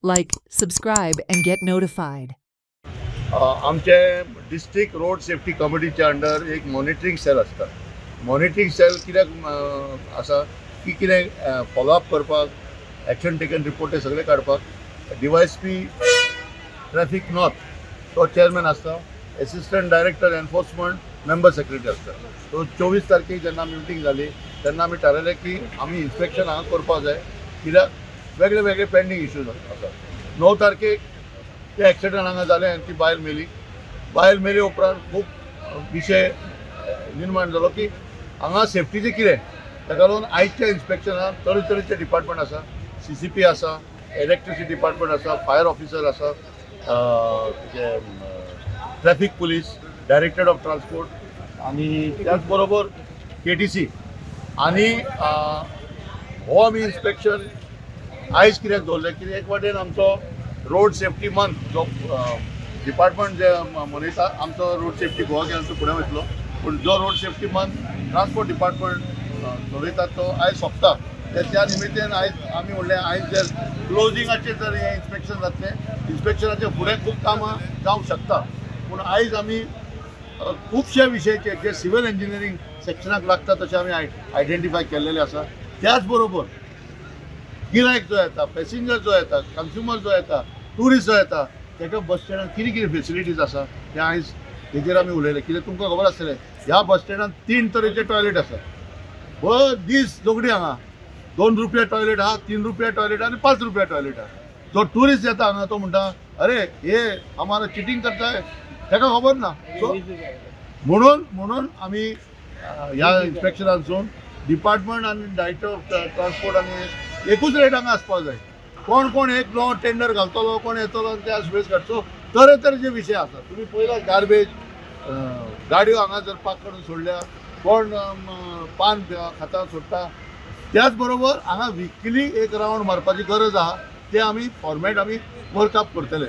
Like, subscribe, and get notified. आमचे district road safety कमिटीच्या under एक मॉनिटरिंग सेल असता. मॉनिटरिंग सेल कित्याक आसा की कितें फॉलोअप करपाक, एक्शन टेकन रिपोर्ट सगळे काडपाक डीवायएसपी ट्रॅफिक नॉर्थ तो चेअरमॅन असता. Assistant director enforcement member secretary असता. तो 24 तारखेक जेन्ना मिटींग जाली तेन्ना आमी थारायलें की आमी इन्स्पेक्शन हांगा करपाक जाय कित्याक वेगळे वेगळे पेंडींग इश्यूज आसा. 9 तारखेक ते एक्सिडंट हांगा जालें आनी ती बायल मेली उपरांत खूब विशय निर्माण जालो की हांगा सेफ्टीचें कितें. ताका लागून आयच्या इन्स्पेक्शनाक तरेतरेचे डिपार्टमेंट आसा. CCP आसा, इलेक्ट्रिसिटी डिपार्टमेंट आसा, फायर ऑफिसर आसा, traffic police, directorate of transport आनी त्याच बरोबर KTC आनी हो आमी इन्स्पेक्शन आयज कित्याक दवरलें की एक वाटेन आमचो रोड सेफ्टी मंथ जो डिपार्टमेंट जे मनयता आमचो रोड सेफ्टी गोवा गेल्सो फुडें वयतलो, पूण जो road safety month transport department चलयता तो आयज सोंपता. त्या निमित्यान आयज आमी म्हणलें आयज जर क्लोजिंगाचेर जर हें इन्स्पेक्शन जातलें, इन्स्पेक्शनाचे फुडें खूब कामां जावंक शकता. पूण आयज आमी खुबशे विशयाचे जे सिव्हिल इंजिनियरींग सेक्शनाक लागता तशें आमी आयडेंटिफाय केल्लेले आसा. त्याच बरोबर गिरायक जो येता, पॅसेंजर जो येता, कन्ज्युमर जो येता, टुरिस्ट जो येता, ताका बस स्टँडार कितें कितें फेसिलिटीज आसा ते आयज हेजेर आमी उलयले. कित्याक तुमकां खबर आसतलें ह्या बस स्टँडार 3 तरेचे टॉयलेट आसा. हो दीस जोगडी हांगा 2 रुपया टॉयलेट आहा, 3 रुपया टॉयलेट आहा आनी 5 रुपया टॉयलेट आहा. जो टुरिस्ट येता हांगा तो म्हणटा अरे हे आम्हाला चिटींग करता है, ताका खबर ना. सो म्हणून आमी ह्या इन्स्पेक्शनासून डिपार्टमेंट आनी डायरेक्टर ऑफ ट्रान्सपोर्ट आनी एकूच रेट हांगा आसपाक जाय. कोण एक नो टेंडर घालतलो, कोण येतलो त्या स्पेस काडचो, तरेतरेचे विशय आसा. तुमी पळयला गार्बेज गाडयो हांगा जर पार्क करून सोडल्या, कोण पान खाता सोडटा. त्याच बरोबर हांगा विकली एक रावंड मारपाची गरज आहा. ते आमी फॉर्मेट आमी वर्कआप करतले.